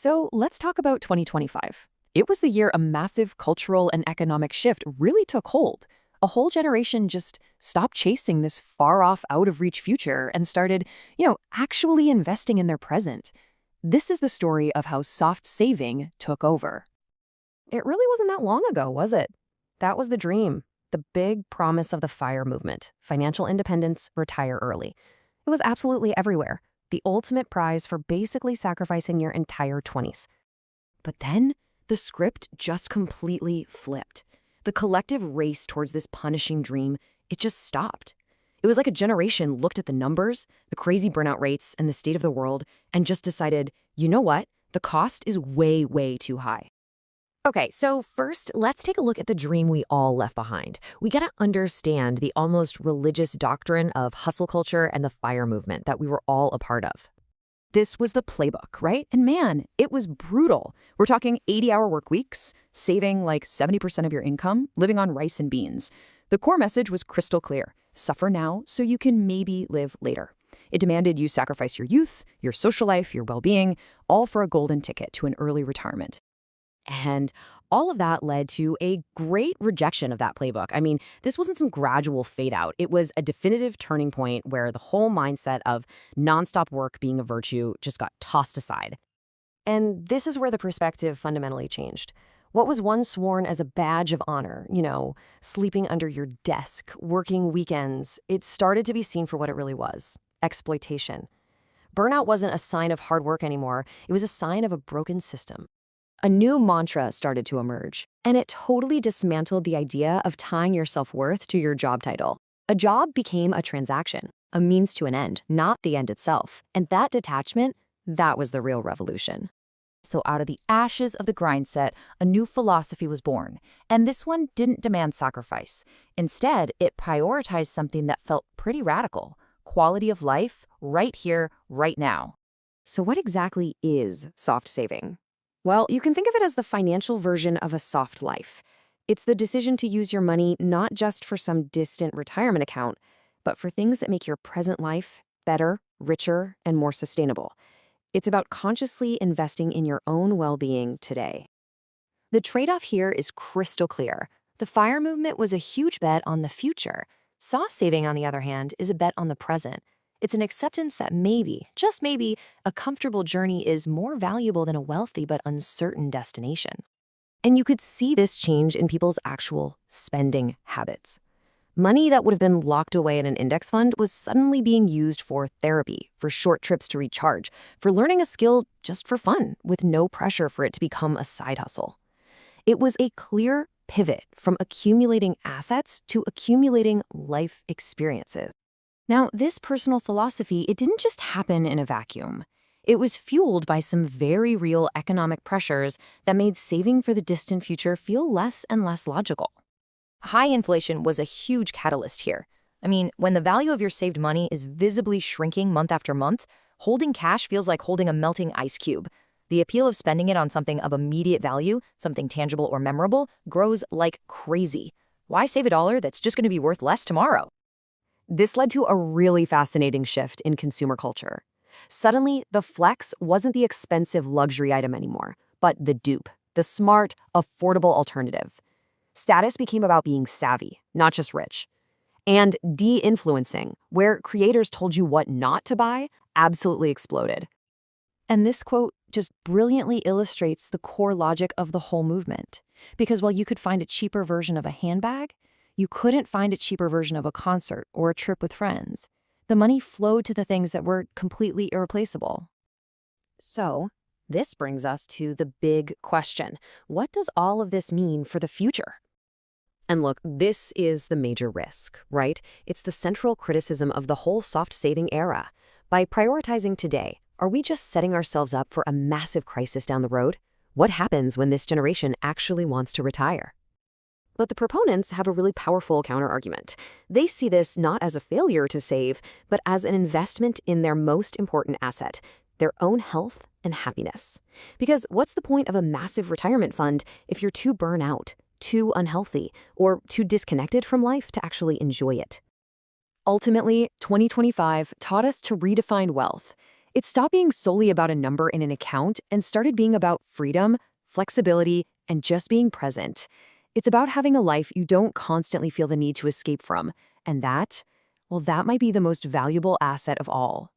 So let's talk about 2025. It was the year a massive cultural and economic shift really took hold. A whole generation just stopped chasing this far-off, out-of-reach future and started, actually investing in their present. This is the story of how soft saving took over. It really wasn't that long ago, was it? That was the dream, the big promise of the FIRE movement, financial independence, retire early. It was absolutely everywhere, the ultimate prize for basically sacrificing your entire 20s. But then, the script just completely flipped. The collective race towards this punishing dream, it just stopped. It was like a generation looked at the numbers, the crazy burnout rates, and the state of the world, and just decided, you know what? The cost is way, way too high. Okay, so first, let's take a look at the dream we all left behind. We gotta understand the almost religious doctrine of hustle culture and the FIRE movement that we were all a part of. This was the playbook, right? And man, it was brutal. We're talking 80-hour work weeks, saving like 70% of your income, living on rice and beans. The core message was crystal clear. Suffer now so you can maybe live later. It demanded you sacrifice your youth, your social life, your well-being, all for a golden ticket to an early retirement. And all of that led to a great rejection of that playbook. I mean, this wasn't some gradual fade out. It was a definitive turning point where the whole mindset of nonstop work being a virtue just got tossed aside. And this is where the perspective fundamentally changed. What was once worn as a badge of honor, sleeping under your desk, working weekends, it started to be seen for what it really was: exploitation. Burnout wasn't a sign of hard work anymore. It was a sign of a broken system. A new mantra started to emerge, and it totally dismantled the idea of tying your self-worth to your job title. A job became a transaction, a means to an end, not the end itself. And that detachment, that was the real revolution. So out of the ashes of the Grindset, a new philosophy was born. And this one didn't demand sacrifice. Instead, it prioritized something that felt pretty radical: quality of life, right here, right now. So what exactly is soft saving? Well, you can think of it as the financial version of a soft life. It's the decision to use your money not just for some distant retirement account, but for things that make your present life better, richer, and more sustainable. It's about consciously investing in your own well-being today. The trade-off here is crystal clear. The FIRE movement was a huge bet on the future. Soft saving, on the other hand, is a bet on the present. It's an acceptance that maybe, just maybe, a comfortable journey is more valuable than a wealthy but uncertain destination. And you could see this change in people's actual spending habits. Money that would have been locked away in an index fund was suddenly being used for therapy, for short trips to recharge, for learning a skill just for fun, with no pressure for it to become a side hustle. It was a clear pivot from accumulating assets to accumulating life experiences. Now, this personal philosophy, it didn't just happen in a vacuum. It was fueled by some very real economic pressures that made saving for the distant future feel less and less logical. High inflation was a huge catalyst here. I mean, when the value of your saved money is visibly shrinking month after month, holding cash feels like holding a melting ice cube. The appeal of spending it on something of immediate value, something tangible or memorable, grows like crazy. Why save $1 that's just going to be worth less tomorrow? This led to a really fascinating shift in consumer culture. Suddenly, the flex wasn't the expensive luxury item anymore, but the dupe, the smart, affordable alternative. Status became about being savvy, not just rich. And de-influencing, where creators told you what not to buy, absolutely exploded. And this quote just brilliantly illustrates the core logic of the whole movement. Because while you could find a cheaper version of a handbag, you couldn't find a cheaper version of a concert or a trip with friends. The money flowed to the things that were completely irreplaceable. So, this brings us to the big question. What does all of this mean for the future? And look, this is the major risk, right? It's the central criticism of the whole soft saving era. By prioritizing today, are we just setting ourselves up for a massive crisis down the road? What happens when this generation actually wants to retire? But the proponents have a really powerful counterargument. They see this not as a failure to save, but as an investment in their most important asset, their own health and happiness. Because what's the point of a massive retirement fund if you're too burnt out, too unhealthy, or too disconnected from life to actually enjoy it? Ultimately, 2025 taught us to redefine wealth. It stopped being solely about a number in an account and started being about freedom, flexibility, and just being present. It's about having a life you don't constantly feel the need to escape from. And that, well, that might be the most valuable asset of all.